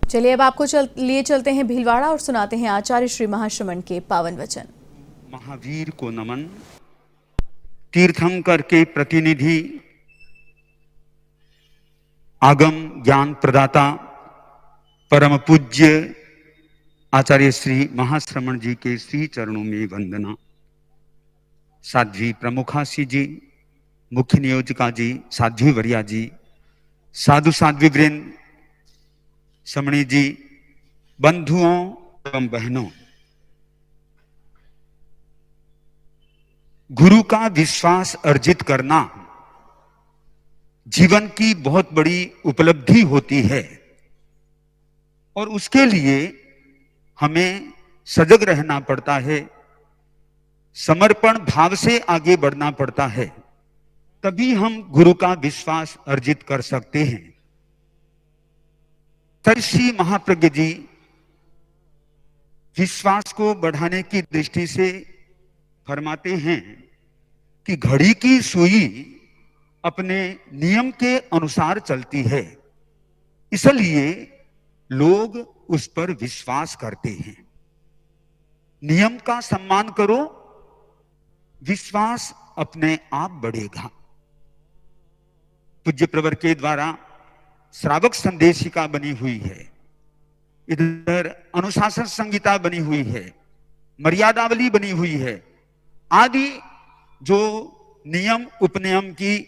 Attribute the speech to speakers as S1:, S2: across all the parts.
S1: चलिए अब आपको लिए चलते हैं भीलवाड़ा और सुनाते हैं आचार्य श्री महाश्रमण के पावन वचन।
S2: महावीर को नमन। तीर्थंकर के प्रतिनिधि, आगम ज्ञान प्रदाता, परम पूज्य आचार्य श्री महाश्रमण जी के श्री चरणों में वंदना। साध्वी प्रमुखासी जी, मुख्य नियोजिका जी, साध्वी वरिया जी, साधु साध्वी वृंद, समणी जी, बंधुओं एवं बहनों, गुरु का विश्वास अर्जित करना जीवन की बहुत बड़ी उपलब्धि होती है और उसके लिए हमें सजग रहना पड़ता है, समर्पण भाव से आगे बढ़ना पड़ता है, तभी हम गुरु का विश्वास अर्जित कर सकते हैं। तर्षि महाप्रज्ञ जी विश्वास को बढ़ाने की दृष्टि से फरमाते हैं कि घड़ी की सुई अपने नियम के अनुसार चलती है, इसलिए लोग उस पर विश्वास करते हैं। नियम का सम्मान करो, विश्वास अपने आप बढ़ेगा। पूज्य प्रवर के द्वारा श्रावक संदेशिका बनी हुई है, इधर अनुशासन संहिता बनी हुई है, मर्यादावली बनी हुई है, आदि जो नियम उपनियम की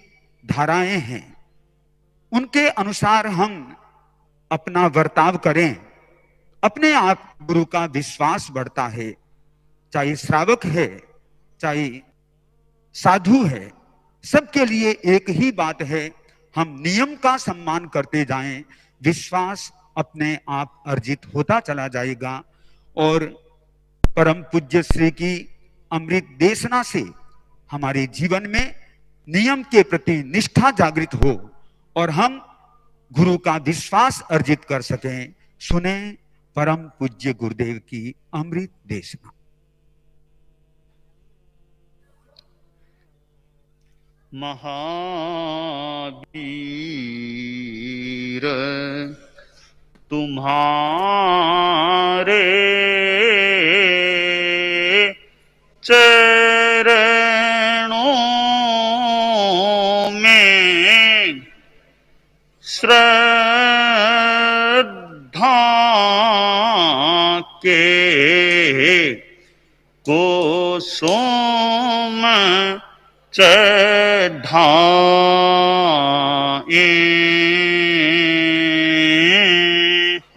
S2: धाराएं हैं, उनके अनुसार हम अपना बर्ताव करें, अपने आप गुरु का विश्वास बढ़ता है। चाहे श्रावक है, चाहे साधु है, सबके लिए एक ही बात है, हम नियम का सम्मान करते जाएं, विश्वास अपने आप अर्जित होता चला जाएगा और परम पूज्य श्री की अमृत देशना से हमारे जीवन में नियम के प्रति निष्ठा जागृत हो और हम गुरु का विश्वास अर्जित कर सकें। सुने परम पूज्य गुरुदेव की अमृत देशना।
S3: महावीर तुम्हारे चरणों में श्रद्धा के कुसुम चढ़ाए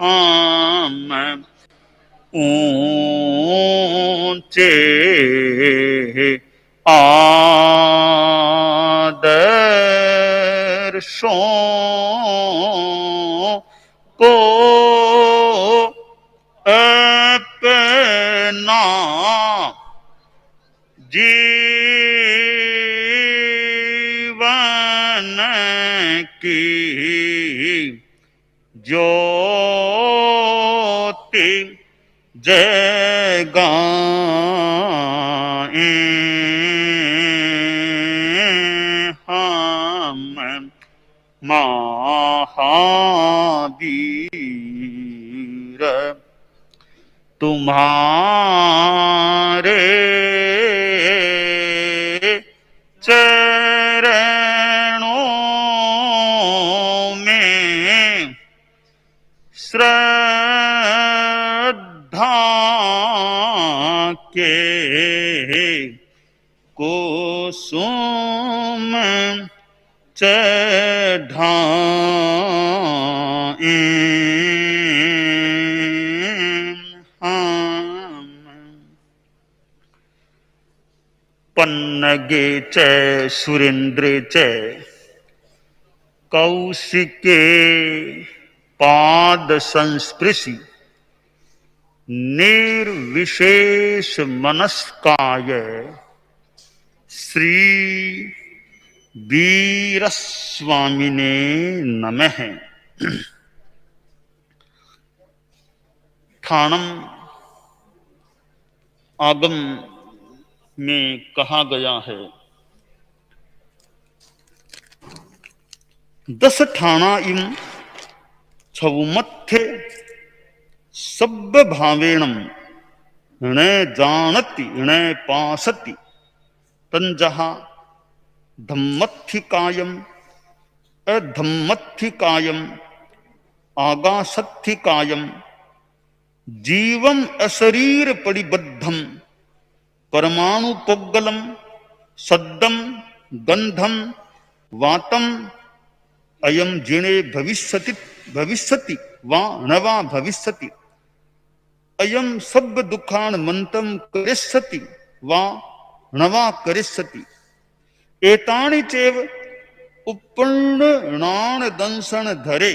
S3: हम ऊंचे आदर्शों को अपना जीवन की ज्योति जगाएं हम महावीर तुम्हारे चरणों में श्रद्धा के कुसुम चढ़ाए हम पन्नगे च सुरेन्द्रे च कौशिके पाद संस्पृशि निर्विशेष मनस्काय श्री वीर स्वामिने नमः। ठाणम आगम में कहा गया है, दस ठाणा इम छवुमत्थे सब्ब भावेणम णे जानति णे पासति तंजहा धम्मत्थिकायम अधम्मत्थिकायम आगासत्थिकायम जीवम अशरीर परिबद्धम परमाणु पोग्गलम सद्दम गंधम वातम अयम जिणे भविष्यति वा नवा भविष्यति अयम सब दुखान मंतम करिष्यति वा नवा करिष्यति एतानि चैव उपन्नान दंसन धरे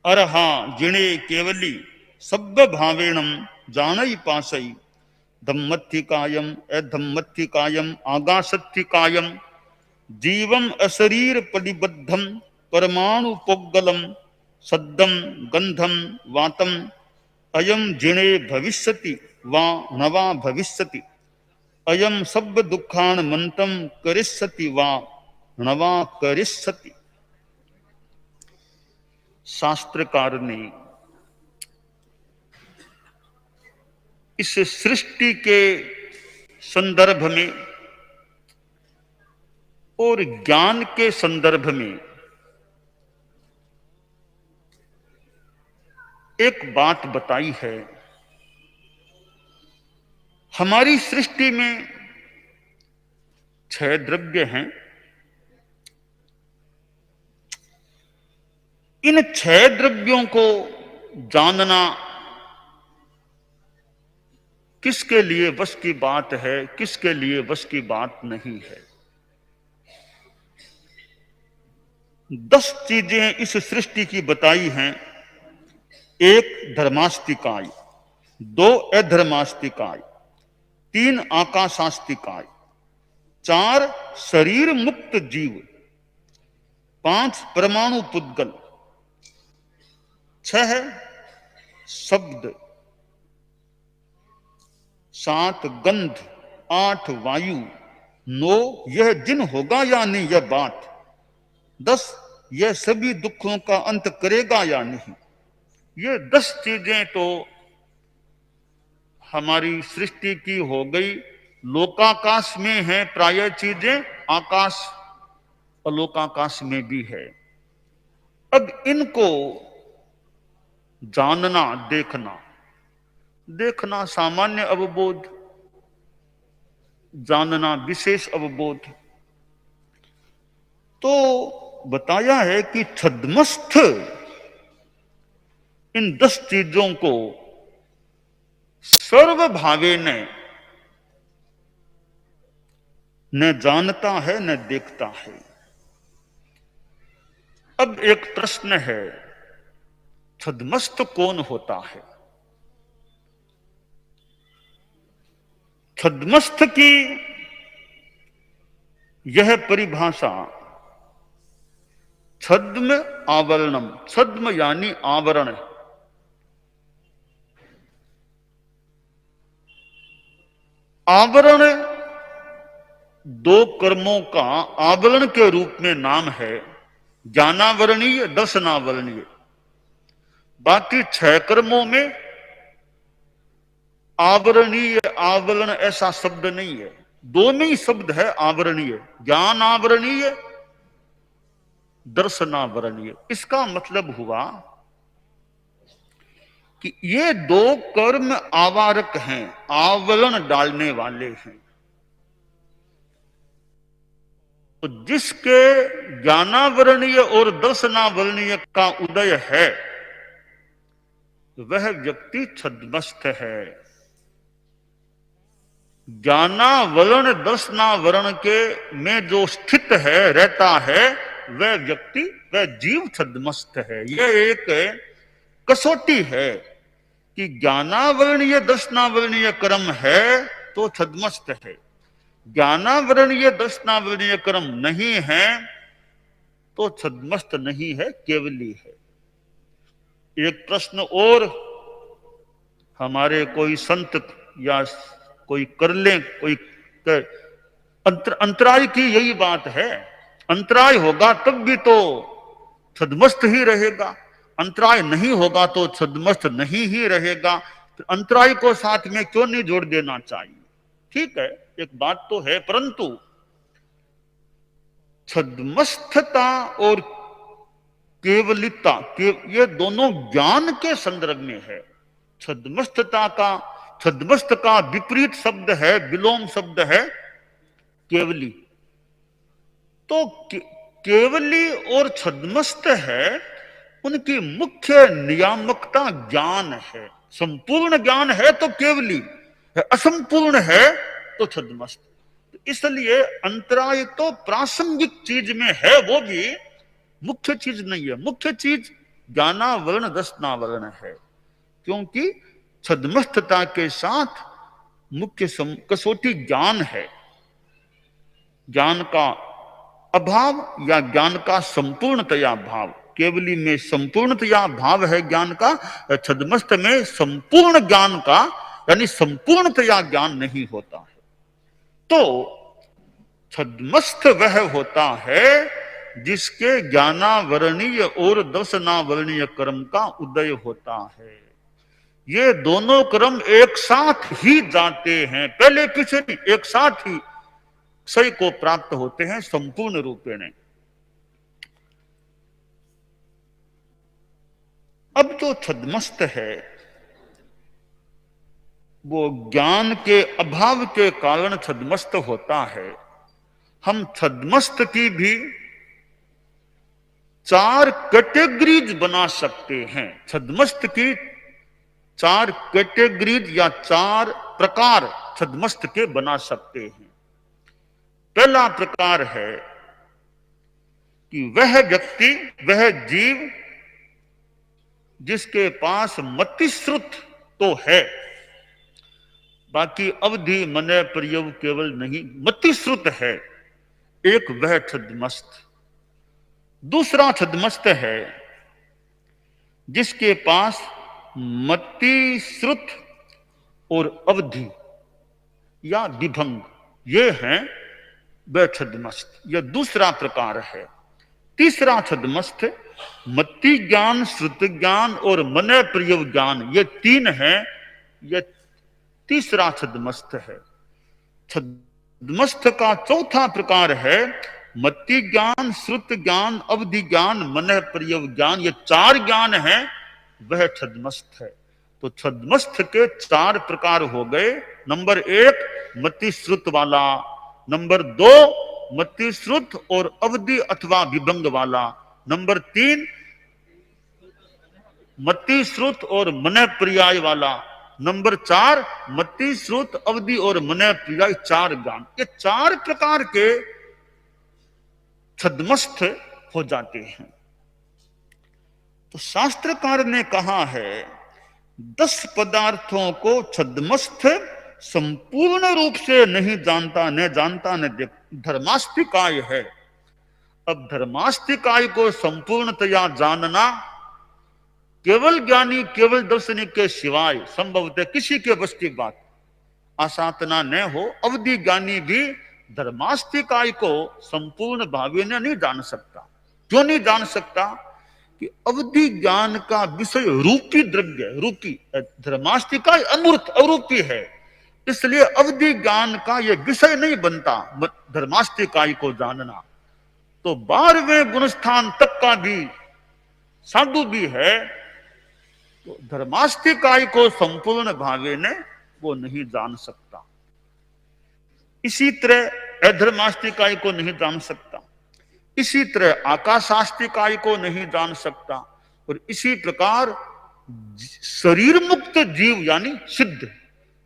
S3: अरहा जिणे केवली सब्ब भावेणम जानई पासई धम्मत्थिकायम अधम्मत्थिकायम आगासत्थिकायम जीवम अशरीर परिबद्धम परमाणु पोग्गलम सद्दम गंधम वातम अयम जिणे भविष्यति वा नवा भविष्यति अयम सब दुखान मंतम करिष्यति वा नवा करिष्यति। शास्त्रकार ने इस सृष्टि के संदर्भ में और ज्ञान के संदर्भ में एक बात बताई है। हमारी सृष्टि में 6 द्रव्य हैं। इन 6 द्रव्यों को जानना किसके लिए बस की बात है, किसके लिए बस की बात नहीं है। 10 चीजें इस सृष्टि की बताई हैं। 1 धर्मास्तिकाय, 2 अधर्मास्तिकाय, 3 आकाशास्तिकाय, 4 शरीर मुक्त जीव, 5 परमाणु पुद्गल, 6 शब्द, 7 गंध, 8 वायु, 9 यह दिन होगा या नहीं यह बात, 10 यह सभी दुखों का अंत करेगा या नहीं। ये 10 चीजें तो हमारी सृष्टि की हो गई। लोकाकाश में है प्राय चीजें, आकाश और लोकाकाश में भी है। अब इनको जानना, देखना सामान्य अवबोध, जानना विशेष अवबोध। तो बताया है कि छद्मस्थ इन 10 चीजों को सर्वभावे न जानता है न देखता है। अब एक प्रश्न है, छद्मस्थ कौन होता है? छद्मस्थ की यह परिभाषा छद्म आवरणम, छद्म यानी आवरण, आवरण 2 कर्मों का आवरण के रूप में नाम है, ज्ञानावरणीय, दर्शनावरणीय। बाकी 6 कर्मों में आवरणीय, आवरण ऐसा शब्द नहीं है। 2 में ही शब्द है आवरणीय, ज्ञान आवरणीय, दर्शनावरणीय। इसका मतलब हुआ कि ये 2 कर्म आवारक हैं, आवरण डालने वाले हैं। तो जिसके ज्ञानावरणीय और दर्शनावरणीय का उदय है वह व्यक्ति छद्मस्थ है। ज्ञानावरण दर्शनावरण के में जो स्थित है, रहता है, वह व्यक्ति, वह जीव छद्मस्थ है। यह एक कसौटी है कि ज्ञानावरणीय दर्शनावरणीय कर्म है तो छद्मस्थ है, ज्ञानावरणीय दर्शनावरणीय कर्म नहीं है तो छद्मस्थ नहीं है, केवली है। एक प्रश्न और हमारे कोई संत या कोई कर ले, कोई अंतराय की यही बात है। अंतराय होगा तब भी तो छद्मस्थ ही रहेगा। अंतराय नहीं होगा तो छद्मस्त नहीं ही रहेगा। तो अंतराय को साथ में क्यों नहीं जोड़ देना चाहिए? ठीक है, एक बात तो है, परंतु छद्मस्थता और केवलिता ये दोनों ज्ञान के संदर्भ में है। छद्मस्त का विपरीत शब्द है, विलोम शब्द है केवली। तो केवली और छद्मस्त है, उनकी मुख्य नियामकता ज्ञान है। संपूर्ण ज्ञान है तो केवली है, असंपूर्ण है तो छद्मस्त। तो इसलिए अंतराय तो प्रासंगिक चीज में है, वो भी मुख्य चीज नहीं है। मुख्य चीज ज्ञानावरण दर्शनावरण है, क्योंकि छद्मस्थता के साथ मुख्य कसौटी ज्ञान है। ज्ञान का अभाव या ज्ञान का संपूर्णतया भाव, केवली में संपूर्णतया भाव है ज्ञान का, छद्मस्त में संपूर्ण ज्ञान का यानी संपूर्णतया ज्ञान नहीं होता है। तो छद्मस्त वह होता है जिसके ज्ञानावरणीय और दर्शनावरणीय कर्म का उदय होता है। ये दोनों क्रम एक साथ ही जाते हैं, पहले पीछे नहीं, एक साथ ही क्षय को प्राप्त होते हैं संपूर्ण रूपेण। अब जो छद्मस्त है वो ज्ञान के अभाव के कारण छद्मस्त होता है। हम छद्मस्त की भी 4 कैटेगरीज बना सकते हैं। छद्मस्त की 4 कैटेगरीज या 4 प्रकार छद्मस्त के बना सकते हैं। पहला प्रकार है कि वह व्यक्ति, वह जीव जिसके पास मतिश्रुत तो है, बाकी अवधि मन प्रयोग केवल नहीं, मतिश्रुत है, एक वह छद्मस्त। दूसरा छद्मस्त है जिसके पास मतिश्रुत और अवधि या विभंग ये हैं, वह छद्मस्त, यह दूसरा प्रकार है। तीसरा छद्मस्त मति ज्ञान, श्रुत ज्ञान और मन प्रयोग ज्ञान, ये 3 हैं, यह तीसरा छद्मस्त है। छद्मस्त का चौथा प्रकार है मति ज्ञान, श्रुत ज्ञान, अवधि ज्ञान, मन प्रयोग ज्ञान, ये 4 ज्ञान हैं, वह छद्मस्त है। तो छद्मस्त के 4 प्रकार हो गए। नंबर 1 मति श्रुत वाला, नंबर 2 मति श्रुत और अवधि अथवा विभंग वाला, नंबर 3 मति श्रुत और मन पर्याय वाला, नंबर 4 मति श्रुत अवधि और मन पर्याय 4 ज्ञान। ये 4 प्रकार के छद्मस्त हो जाते हैं। तो शास्त्रकार ने कहा है 10 पदार्थों को छद्मस्त संपूर्ण रूप से नहीं जानता, न जानता न देख, धर्मास्तिकाय है। अब धर्मास्तिकाय को संपूर्णतया जानना केवल ज्ञानी, केवल दर्शनिक के सिवाय संभवतः किसी के बस की बात आसातना न हो। अवधि ज्ञानी भी धर्मास्तिकाय को संपूर्ण भावी ने नहीं जान सकता। क्यों नहीं जान सकता? कि अवधि ज्ञान का विषय रूपी द्रव्य, रूपी, धर्मास्तिकाय अमूर्त अरूपी है, इसलिए अवधि ज्ञान का यह विषय नहीं बनता धर्मास्तिकाय को जानना। तो 12वें गुणस्थान तक का भी साधु भी है, तो धर्मास्तिकाय को संपूर्ण भावे ने वो नहीं जान सकता। इसी तरह अधर्मास्तिकाय को नहीं जान सकता, इसी तरह आकाशास्तिकाय को नहीं जान सकता, और इसी प्रकार शरीर मुक्त जीव यानी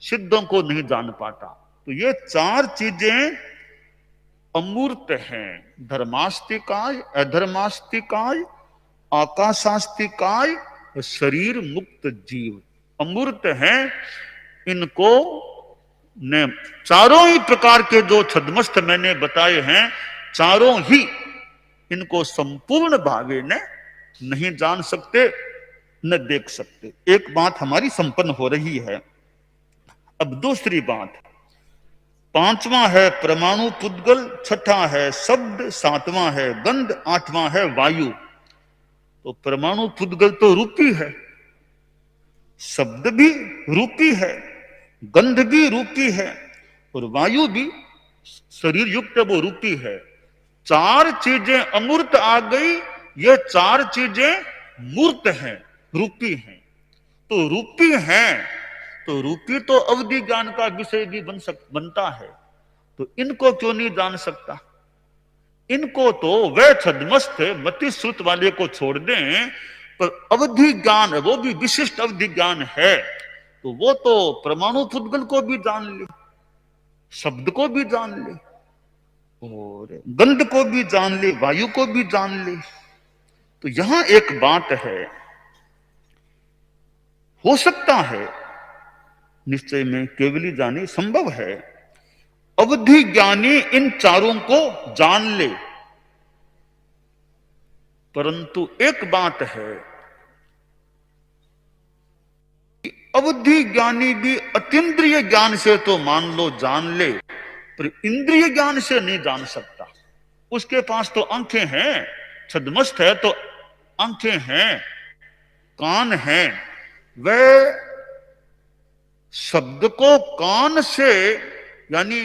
S3: सिद्धों को नहीं जान पाता। तो ये 4 चीजें अमूर्त हैं, धर्मास्तिकाय, अधर्मास्तिकाय, आकाशास्तिकाय, शरीर मुक्त जीव अमूर्त हैं। इनको ने चारों ही प्रकार के जो छद्मस्त मैंने बताए हैं, चारों ही इनको संपूर्ण भावे ने नहीं जान सकते, न देख सकते। एक बात हमारी संपन्न हो रही है। अब दूसरी बात, 5वां है परमाणु पुद्गल, 6ठा है शब्द, 7वां है गंध, 8वां है वायु। तो परमाणु पुद्गल तो रूपी है, शब्द भी रूपी है, गंध भी रूपी है, और वायु भी शरीर युक्त वो रूपी है। चार चीजें अमूर्त आ गई, ये चार चीजें मूर्त हैं, रूपी हैं। तो रूपी हैं, तो रूपी तो अवधि ज्ञान का विषय भी बनता है। तो इनको क्यों नहीं जान सकता? इनको तो वह छद्मस्त मति श्रुत वाले को छोड़ दें, पर अवधि ज्ञान, वो भी विशिष्ट अवधि ज्ञान है, तो वो तो परमाणु पुद्गल को भी जान ले, शब्द को भी जान ले, और गंध को भी जान ले, वायु को भी जान ले। तो यहां एक बात है, हो सकता है निश्चय में केवली जाने संभव है, अवधि ज्ञानी इन चारों को जान ले, परंतु एक बात है कि अवधि ज्ञानी भी अतीन्द्रिय ज्ञान से तो मान लो जान ले, पर इंद्रिय ज्ञान से नहीं जान सकता। उसके पास तो आंखें हैं, छद्मस्त है तो आंखें हैं, कान हैं, वह शब्द को कान से, यानी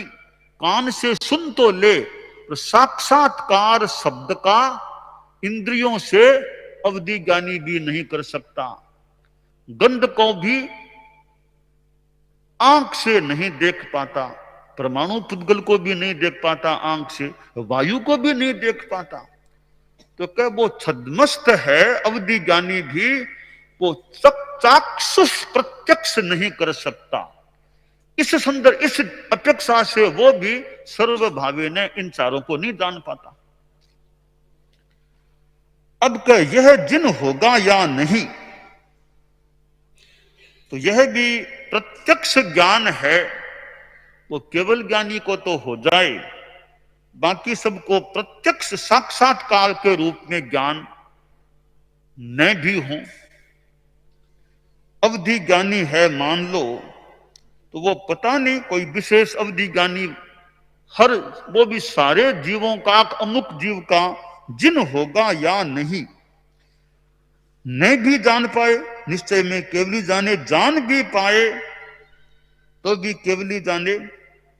S3: कान से सुन तो ले, तो साक्षात्कार शब्द का इंद्रियों से अवधि ज्ञानी भी नहीं कर सकता। गंध को भी आंख से नहीं देख पाता, परमाणु पुद्गल को भी नहीं देख पाता आंख से, वायु को भी नहीं देख पाता। तो क्या वो छद्मस्त है अवधि ज्ञानी भी, वो चाक्षुष प्रत्यक्ष नहीं कर सकता। इस संदर्भ, इस अपेक्षा से वो भी सर्वभावी ने इन चारों को नहीं जान पाता। अब क्या यह जिन होगा या नहीं, तो यह भी प्रत्यक्ष ज्ञान है, वो केवल ज्ञानी को तो हो जाए, बाकी सबको प्रत्यक्ष साक्षात्कार के रूप में ज्ञान न भी हो। अवधि ज्ञानी है मान लो, तो वो पता नहीं कोई विशेष अवधि ज्ञानी, हर वो भी सारे जीवों का, अमुक जीव का जिन होगा या नहीं, नहीं भी जान पाए, निश्चय में केवली जाने, जान भी पाए तो भी केवली जाने,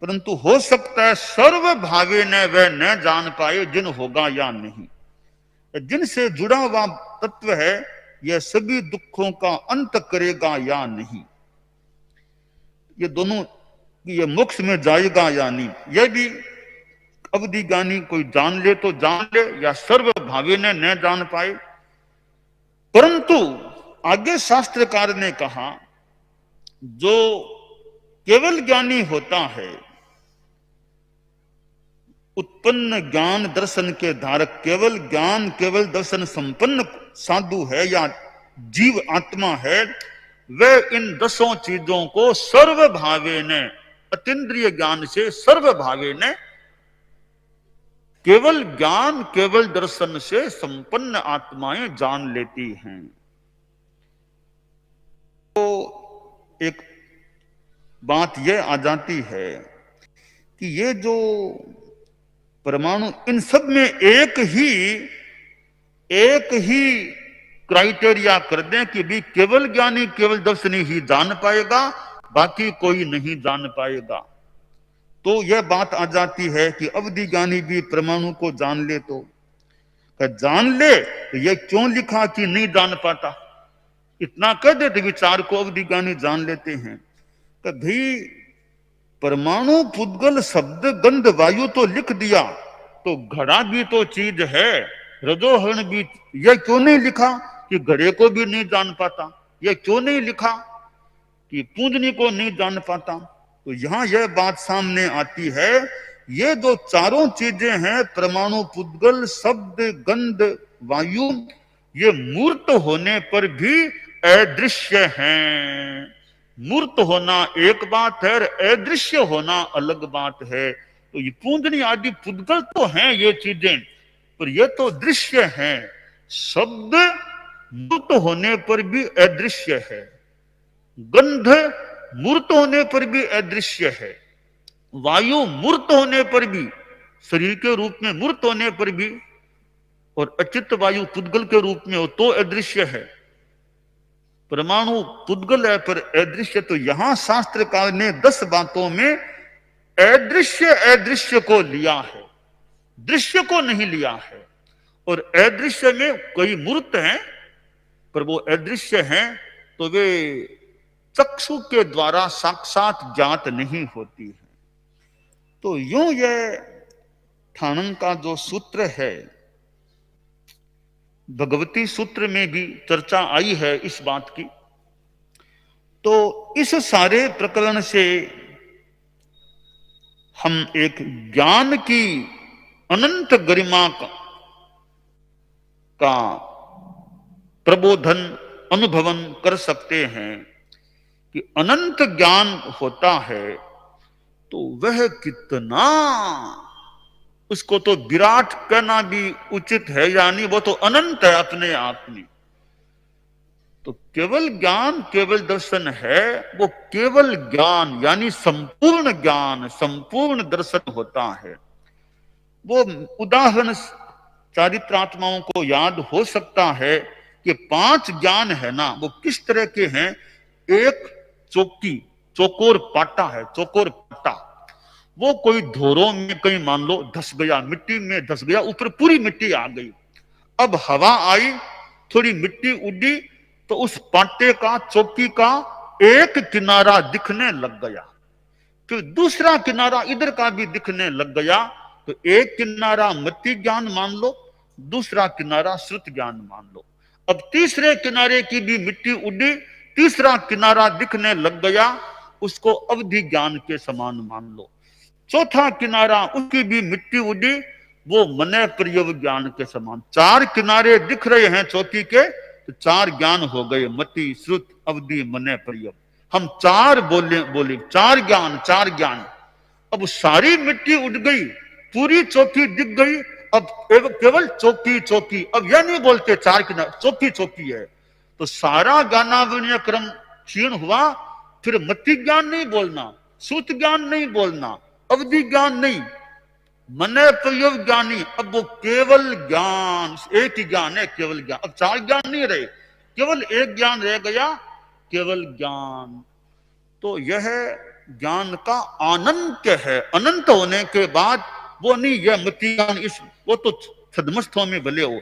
S3: परंतु हो सकता है सर्वभावी ने वह न जान पाए जिन होगा या नहीं। जिनसे जुड़ा हुआ तत्व है, यह सभी दुखों का अंत करेगा या नहीं, ये दोनों, ये मोक्ष में जाएगा या नहीं, यह भी अवधि ज्ञानी कोई जान ले तो जान ले, या सर्वभावी ने न जान पाए। परंतु आगे शास्त्रकार ने कहा, जो केवल ज्ञानी होता है, उत्पन्न ज्ञान दर्शन के धारक, केवल ज्ञान केवल दर्शन संपन्न साधु है या जीव आत्मा है, वह इन 10 चीजों को सर्वभावे ने, अतीन्द्रिय ज्ञान से सर्वभावे ने, केवल ज्ञान केवल दर्शन से संपन्न आत्माएं जान लेती हैं। तो एक बात यह आ जाती है कि ये जो परमाणु, इन सब में एक ही क्राइटेरिया कर दें कि भी केवल ज्ञानी केवल दर्शनी ही जान पाएगा, बाकी कोई नहीं जान पाएगा, तो यह बात आ जाती है कि अवधि ज्ञानी भी परमाणु को जान ले, तो जान ले, तो यह क्यों लिखा कि नहीं जान पाता? इतना कह देते विचार को अवधि ज्ञानी जान लेते हैं। कभी परमाणु पुद्गल शब्द गंध वायु तो लिख दिया, तो घड़ा भी तो चीज है, रजोहरण भी, यह क्यों नहीं लिखा कि घड़े को भी नहीं जान पाता? यह क्यों नहीं लिखा कि पूंजनी को नहीं जान पाता? तो यहां यह बात सामने आती है, ये जो चारों चीजें हैं, परमाणु पुद्गल शब्द गंध वायु, ये मूर्त होने पर भी अदृश्य हैं। मूर्त होना एक बात है, अदृश्य होना अलग बात है। तो ये पूंजनी आदि पुद्गल तो हैं ये चीजें, पर ये तो दृश्य हैं। शब्द मूर्त होने पर भी अदृश्य है, गंध मूर्त होने पर भी अदृश्य है, वायु मूर्त होने पर भी, शरीर के रूप में मूर्त होने पर भी और अचित वायु पुद्गल के रूप में हो तो अदृश्य है। परमाणु पुद्गल है पर अदृश्य। तो यहां शास्त्रकार ने 10 बातों में अदृश्य अदृश्य को लिया है, दृश्य को नहीं लिया है। और अदृश्य में कई मूर्त हैं पर वो अदृश्य हैं तो वे चक्षु के द्वारा साक्षात ज्ञात नहीं होती है। तो यूं यह ठाणन का जो सूत्र है, भगवती सूत्र में भी चर्चा आई है इस बात की। तो इस सारे प्रकरण से हम एक ज्ञान की अनंत गरिमा का प्रबोधन अनुभवन कर सकते हैं कि अनंत ज्ञान होता है तो वह कितना, उसको तो विराट कहना भी उचित है, यानी वो तो अनंत है अपने आप में। तो केवल ज्ञान केवल दर्शन है, वो केवल ज्ञान यानी संपूर्ण ज्ञान संपूर्ण दर्शन होता है। वो उदाहरण चारित्रात्माओं को याद हो सकता है कि 5 ज्ञान है ना, वो किस तरह के हैं। एक चौकी, चौकोर पाटा है, चौकोर पाटा, वो कोई धोरों में कहीं मान लो धस गया, मिट्टी में धस गया, ऊपर पूरी मिट्टी आ गई। अब हवा आई, थोड़ी मिट्टी उड़ी तो उस पाटे का, चौकी का एक किनारा दिखने लग गया, फिर दूसरा किनारा इधर का भी दिखने लग गया। तो एक किनारा मति ज्ञान मान लो, दूसरा किनारा श्रुत ज्ञान मान लो। अब तीसरे किनारे की भी मिट्टी उड़ी, तीसरा किनारा दिखने लग गया, उसको अवधि ज्ञान के समान मान लो। चौथा किनारा, उसकी भी मिट्टी उड़ी, वो मने प्रयोग ज्ञान के समान। 4 किनारे दिख रहे हैं चौकी के, तो 4 ज्ञान हो गए, मति, श्रुत, अवधि, मने प्रयोग। हम 4 बोले 4 ज्ञान, 4 ज्ञान। अब सारी मिट्टी उड़ गई, पूरी चौकी दिख गई, अब केवल चौकी चौकी। अब यह नहीं बोलते 4 किनारे, चौकी चौकी है। तो सारा ज्ञानावरणीय क्रम क्षीण हुआ। फिर मति ज्ञान नहीं बोलना, श्रुत ज्ञान नहीं बोलना, अवधि ज्ञान नहीं, मने प्रयोग ज्ञानी। अब वो केवल ज्ञान, एक ही ज्ञान है, केवल ज्ञान। अब 4 ज्ञान नहीं रहे, केवल एक ज्ञान रह गया, केवल ज्ञान। तो यह ज्ञान का अनंत है। अनंत होने के बाद वो नहीं, यह मति ज्ञान, इस वो तो छद्मस्थों में भले हो।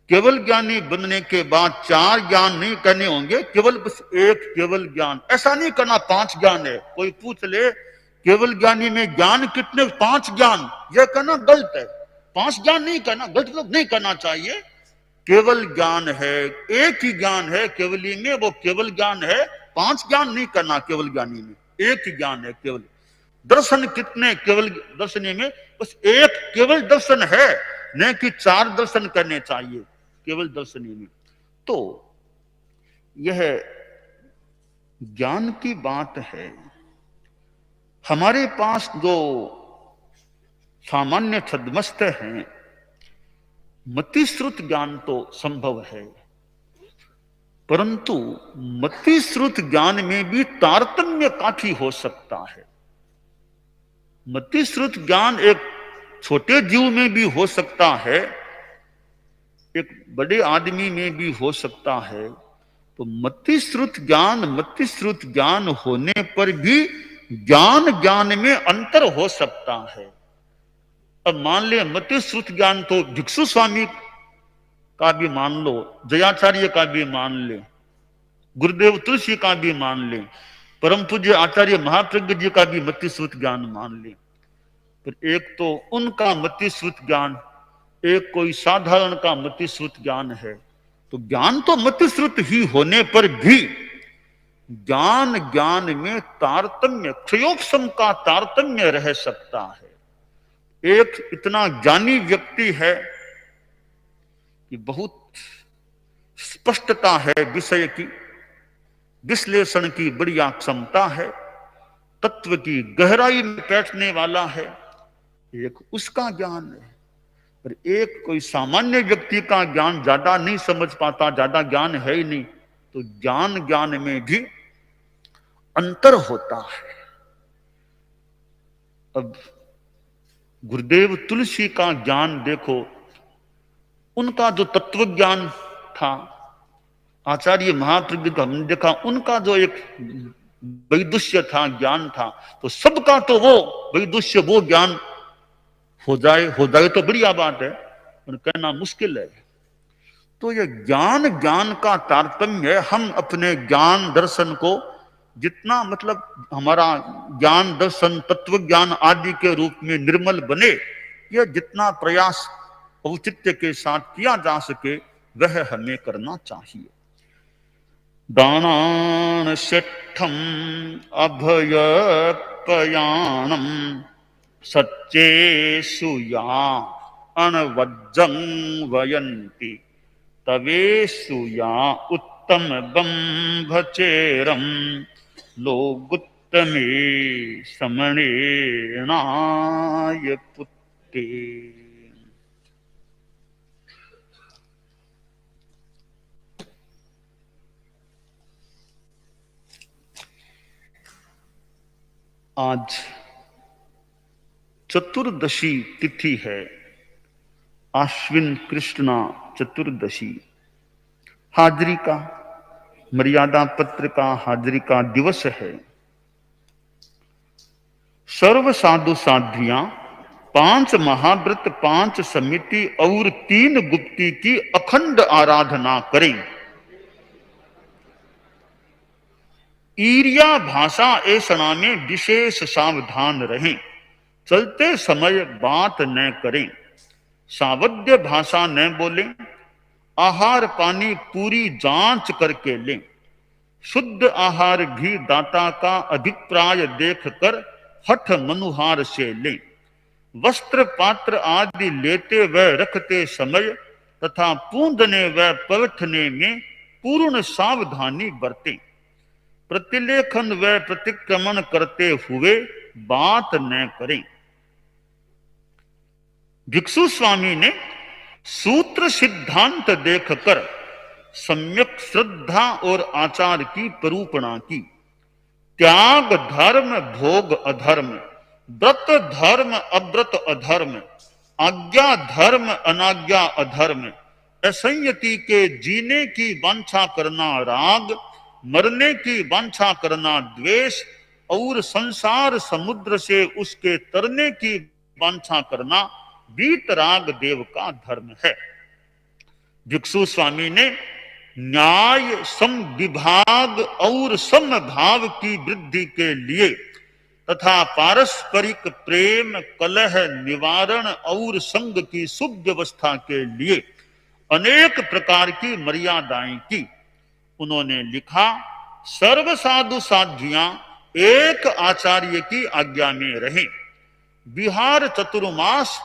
S3: केवल ज्ञानी बनने के बाद 4 ज्ञान नहीं करने होंगे, केवल बस एक केवल ज्ञान। ऐसा नहीं करना 5 ज्ञान है। कोई पूछ ले केवल ज्ञानी में ज्ञान कितने, 5 ज्ञान, यह कहना गलत है। 5 ज्ञान नहीं करना, गलत लोग नहीं करना चाहिए। केवल ज्ञान है, एक ही ज्ञान है केवली में, वो केवल ज्ञान है। 5 ज्ञान नहीं करना केवल ज्ञानी में, एक ही ज्ञान है केवल। दर्शन कितने केवल दर्शनी में, बस एक केवल दर्शन है, न कि 4 दर्शन करने चाहिए केवल दर्शनी में। तो यह ज्ञान की बात है। हमारे पास जो सामान्य छद्मस्त हैं, मति श्रुत ज्ञान तो संभव है, परंतु मति श्रुत ज्ञान में भी तारतम्य काफी हो सकता है। मति श्रुत ज्ञान एक छोटे जीव में भी हो सकता है, एक बड़े आदमी में भी हो सकता है। तो मति श्रुत ज्ञान होने पर भी ज्ञान में अंतर हो सकता है। अब मान ले मति श्रुत ज्ञान तो भिक्षु स्वामी का भी मान लो, जयाचार्य का भी मान ले, गुरुदेव तुलसी का भी मान ले, परम पूज्य आचार्य महाप्रज्ञ जी का भी मति श्रुत ज्ञान मान ले। पर एक तो उनका मति श्रुत ज्ञान, एक कोई साधारण का मति श्रुत ज्ञान है। तो ज्ञान तो मति श्रुत ही होने पर भी ज्ञान में तारतम्य, क्षयोक्षम का तारतम्य रह सकता है। एक इतना ज्ञानी व्यक्ति है कि बहुत स्पष्टता है विषय की, विश्लेषण की बढ़िया क्षमता है, तत्व की गहराई में बैठने वाला है, एक उसका ज्ञान है। और एक कोई सामान्य व्यक्ति का ज्ञान ज्यादा नहीं समझ पाता, ज्यादा ज्ञान है ही नहीं। तो ज्ञान में भी अंतर होता है। अब गुरुदेव तुलसी का ज्ञान देखो, उनका जो तत्व ज्ञान था, आचार्य महाप्रज्ञ का हमने देखा, उनका जो एक वैदुष्य था, ज्ञान था, तो सबका तो वो वैदुष्य, वो ज्ञान हो जाए तो बढ़िया बात है, पर कहना मुश्किल है। तो ये ज्ञान का तारतम्य, हम अपने ज्ञान दर्शन को जितना, मतलब हमारा ज्ञान दर्शन तत्व ज्ञान आदि के रूप में निर्मल बने, यह जितना प्रयास औचित्य के साथ किया जा सके वह हमें करना चाहिए। दानान शिष्ठम अभयपयाणम सच्चेषु या अनवज्जं वयन्ति तवेषु या उत्तम बंभचेरम लोगुत्तमे समणेनाय पुत्ते। आज चतुर्दशी तिथि है, आश्विन कृष्णा चतुर्दशी। हाजरी का, मर्यादा पत्र का हाजरी का दिवस है। सर्व साधु साध्वियां 5 महाव्रत, 5 समिति और 3 गुप्ती की अखंड आराधना करें। ईर्या भाषा ऐसना में विशेष सावधान रहें। चलते समय बात न करें। सावध्य भाषा न बोलें। आहार पानी पूरी जांच करके लें। शुद्ध आहार भी दाता का अभिप्राय देखकर हठ मनुहार से लें। वस्त्र पात्र आदि लेते व रखते समय तथा पूंदने व पवठने में पूर्ण सावधानी बरतें। प्रतिलेखन व प्रतिक्रमण करते हुए बात न करें। भिक्षु स्वामी ने सूत्र सिद्धांत देखकर सम्यक श्रद्धा और आचार की परूपणा की। त्याग धर्म भोग अधर्म, व्रत धर्म अव्रत अधर्म, आज्ञा धर्म अनाज्ञा अधर्म, असंयति के जीने की वांछा करना राग, मरने की वांछा करना द्वेष और संसार समुद्र से उसके तरने की वांछा करना वीतराग देव का धर्म है। भिक्षु स्वामी ने न्याय, सम विभाग और समभाव की वृद्धि के लिए तथा पारस्परिक प्रेम, कलह निवारण और संग की शुभ व्यवस्था के लिए अनेक प्रकार की मर्यादाएं की। उन्होंने लिखा, सर्व साधु साध्वियां एक आचार्य की आज्ञा में रहें। विहार चतुर्मास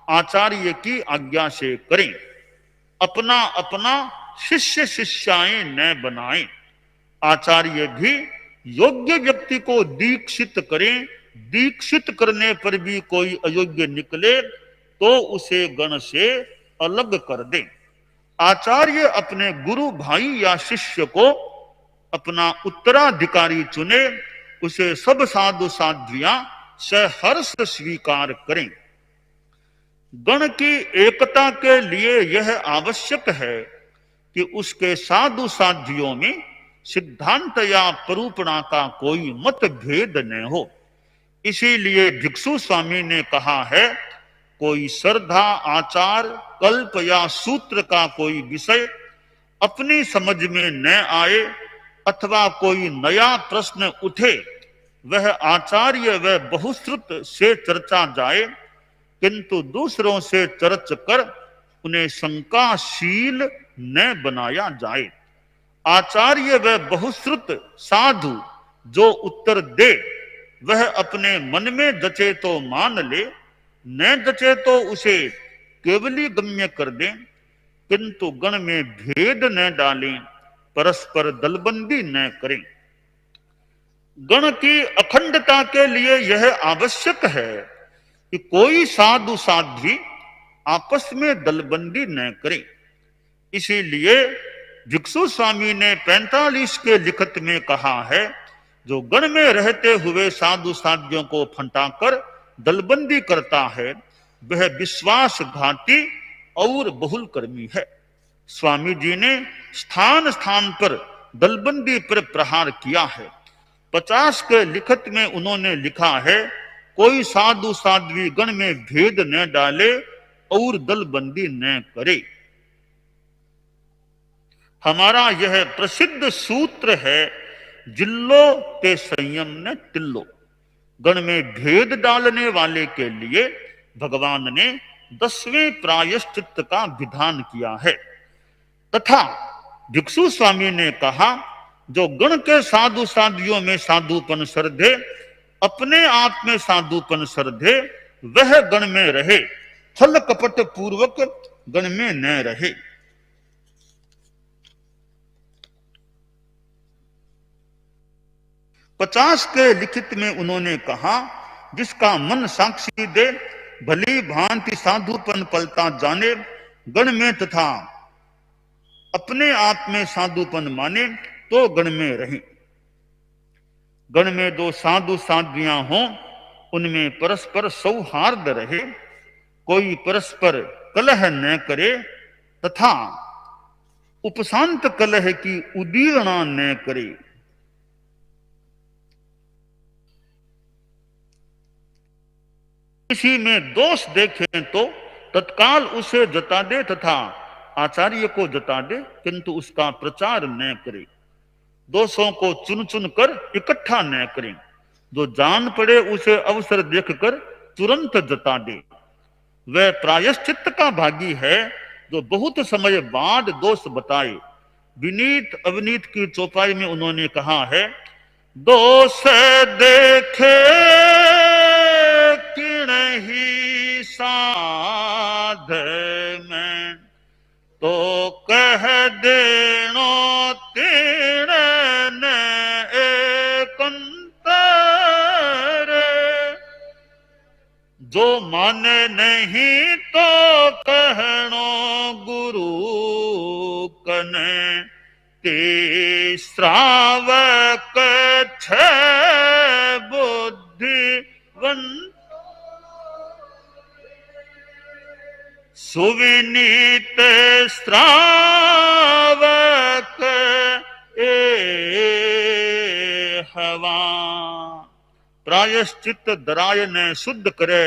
S3: आचार्य की आज्ञा से करें। अपना अपना शिष्य शिष्याएं न बनाएं। आचार्य भी योग्य व्यक्ति को दीक्षित करें। दीक्षित करने पर भी कोई अयोग्य निकले तो उसे गण से अलग कर दें। आचार्य अपने गुरु भाई या शिष्य को अपना उत्तराधिकारी चुने। उसे सब साधु साध्वियां सहर्ष स्वीकार करें। गण की एकता के लिए यह आवश्यक है कि उसके साधु साध्वियों में सिद्धांत या परूपणा का कोई मतभेद न हो। इसीलिए भिक्षु स्वामी ने कहा है, कोई श्रद्धा, आचार, कल्प या सूत्र का कोई विषय अपनी समझ में न आए अथवा कोई नया प्रश्न उठे, वह आचार्य व बहुश्रुत से चर्चा जाए, किंतु दूसरों से चर्च कर उन्हें शंकाशील न बनाया जाए। आचार्य व बहुश्रुत साधु जो उत्तर दे वह अपने मन में जचे तो मान ले, न जचे तो उसे केवली गम्य कर दें, किंतु गण में भेद न डालें, परस्पर दलबंदी न करें। गण की अखंडता के लिए यह आवश्यक है कि कोई साधु साध्वी आपस में दलबंदी न करे। इसीलिए भिक्षु स्वामी ने 45 के लिखत में कहा है, जो गण में रहते हुए साधु साध्वियों को फंटाकर दलबंदी करता है वह विश्वासघाती और बहुल कर्मी है। स्वामी जी ने स्थान स्थान पर दलबंदी पर प्रहार किया है। 50 के लिखत में उन्होंने लिखा है, कोई साधु साध्वी गण में भेद न डाले और दलबंदी न करे। हमारा यह प्रसिद्ध सूत्र है, जिल्लो ते संयम ने तिल्लो। गण में भेद डालने वाले के लिए भगवान ने 10वें प्रायश्चित का विधान किया है। तथा भिक्षु स्वामी ने कहा, जो गण के साधु साध्वियों में साधुपन श्रद्धे, अपने आप में साधुपन श्रद्धे, वह गण में रहे, छल कपट पूर्वक गण में न रहे। पचास के लिखित में उन्होंने कहा, जिसका मन साक्षी दे, भली भांति साधुपन पलता जाने, गण में तथा अपने आप में साधुपन माने, तो गण में रहे। गण में दो साधु साध्वियां हों, उनमें परस्पर सौहार्द रहे, कोई परस्पर कलह न करे, तथा उपशांत कलह की उदीर्णा न करे। किसी में दोष देखें तो तत्काल उसे जता दे तथा आचार्य को जता दे, किंतु उसका प्रचार न करे। दोषों को चुन चुन कर इकट्ठा न करें, जो जान पड़े उसे अवसर देखकर तुरंत जता दे। वह प्रायश्चित का भागी है, जो बहुत समय बाद दोष बताए। विनीत अविनीत की चौपाई में उन्होंने कहा है, दोष देखे ही साध में, तो कह देनो तीण ने एकंतर। जो माने नहीं तो कहनो गुरु कने, ते श्रावक छे बुद्धिवंत। सुविनीत श्रावक हवा। प्रायश्चित दराय ने शुद्ध करे,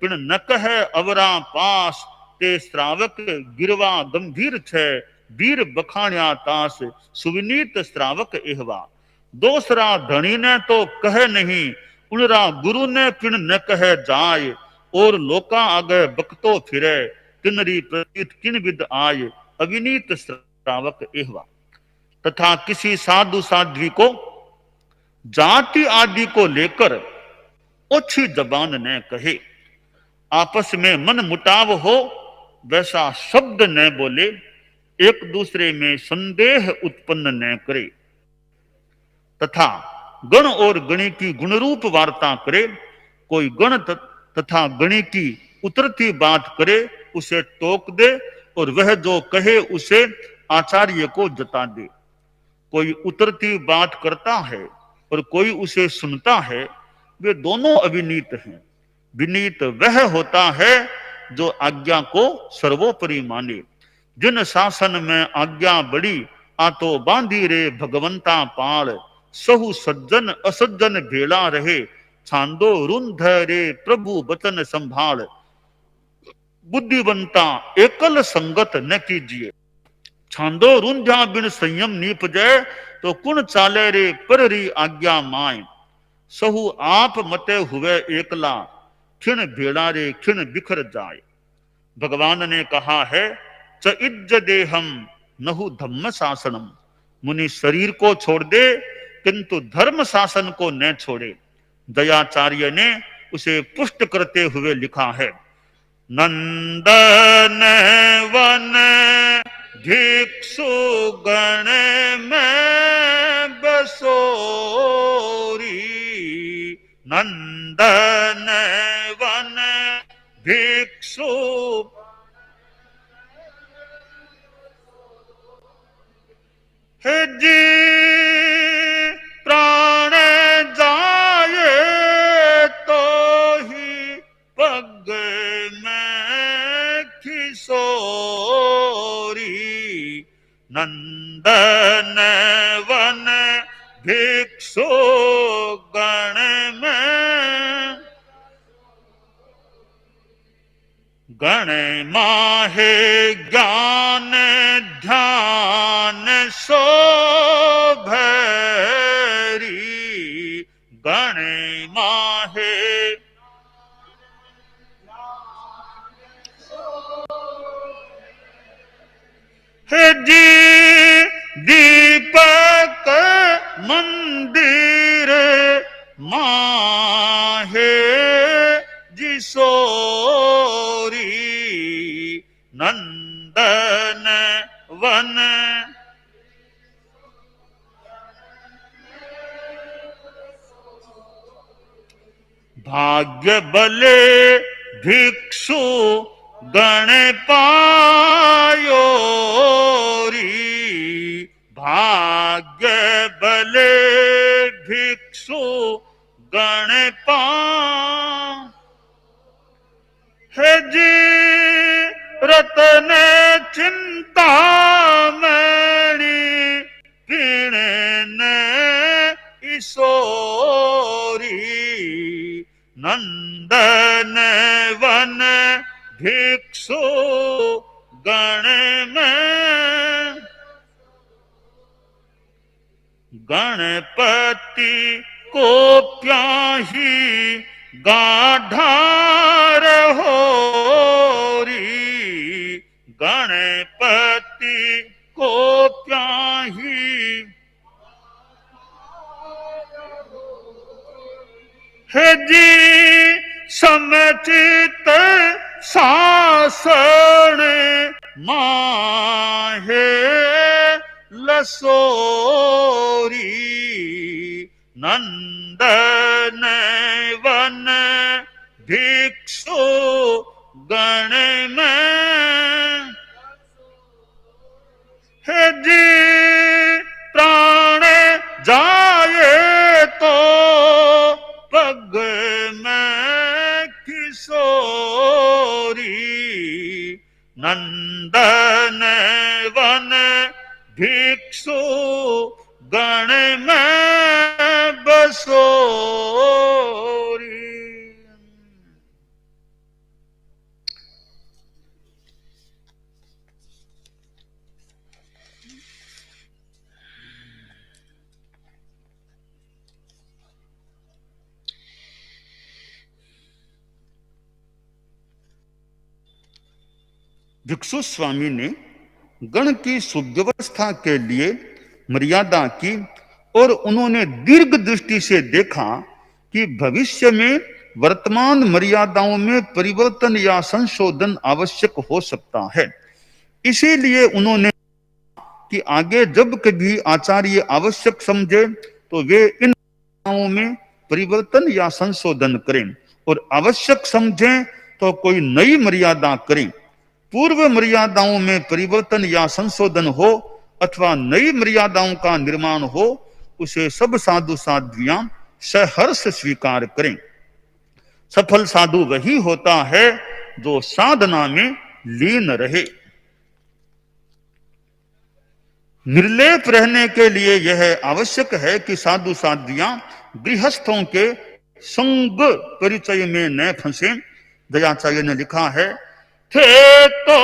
S3: पिण न कहे अवरा पास, ते श्रावक गिरवा गंभीर छे, वीर बखाण्या तास। सुविनीत श्रावक एहवा। दोसरा धनी ने तो कहे नहीं, उनरा गुरु ने पिण न कहे जाय, और लोका आगे बकतो फिरे, किन्नरी प्रतीत किन विद आय। अविनीत श्रावक एहवा। तथा किसी साधु साध्वी को जाति आदि को लेकर ओछी जबान न कहे, आपस में मन मुटाव हो वैसा शब्द न बोले, एक दूसरे में संदेह उत्पन्न न करे, तथा गण और गणी की गुणरूप वार्ता करे। कोई गण तथा गणी की उतरती बात करे, उसे टोक दे, और वह जो कहे उसे आचार्य को जता दे। कोई उतरती बात करता है और कोई उसे सुनता है, वे दोनों अविनीत हैं। विनीत वह होता है जो आज्ञा को सर्वोपरि माने। जिन शासन में आज्ञा बड़ी, आतो बांधी रे भगवंता पाल। सहु सज्जन असज्जन भेला रहे, छांदो रुंध रे प्रभु बचन संभाल। बुद्धिवंता एकल संगत न कीजिए, छांदो रुंझा बिन संयम नीपजय। तो कुण चाले रे पररी आज्ञा माय। सहु आप मते हुए एकला, खिण भेड़ा रे खिण बिखर जाए। भगवान ने कहा है, च इज्ज देहम नहु धम्म शासनम। मुनि शरीर को छोड़ दे, किंतु धर्म शासन को न छोड़े। दयाचार्य ने उसे पुष्ट करते हुए लिखा है, नंदन वन भिक्षु गण में बसोरी। नंदन वन भिक्षु जी प्राण जाए तो ही पग में खिसो। भिक्षु गण में गण माहे ज्ञान ध्यान शोभरी गण माहे जी दीपक मंदिर माहे जी सोरी नंदन वन भाग्य बले भिक्षु गण पायो री भाग्य बले भिक्षु गण पा है जी रतन चिंता मणि पीण ईशोरी नंदन वन भिक्षु गण में गणपति को प्याही गाढ़ार होरी गणपति को प्याही है जी समचित सासन माहे लसोरी नंदन वन भिक्षु गण में है जी प्राण जाए तो पग में किशोरी नंदन वन भिक्षु गण में बसोरी। भिक्षु स्वामी ने गण की सुव्यवस्था के लिए मर्यादा की और उन्होंने दीर्घ दृष्टि से देखा कि भविष्य में वर्तमान मर्यादाओं में परिवर्तन या संशोधन आवश्यक हो सकता है। इसीलिए उन्होंने कि आगे जब कभी आचार्य आवश्यक समझे तो वे इन मर्यादाओं में परिवर्तन या संशोधन करें और आवश्यक समझें तो कोई नई मर्यादा करें। पूर्व मर्यादाओं में परिवर्तन या संशोधन हो अथवा नई मर्यादाओं का निर्माण हो उसे सब साधु साध्वियां सहर्ष स्वीकार करें। सफल साधु वही होता है जो साधना में लीन रहे। निर्लेप रहने के लिए यह आवश्यक है कि साधु साध्वियां गृहस्थों के संग परिचय में न फंसे। दयाचार्य ने लिखा है थे तो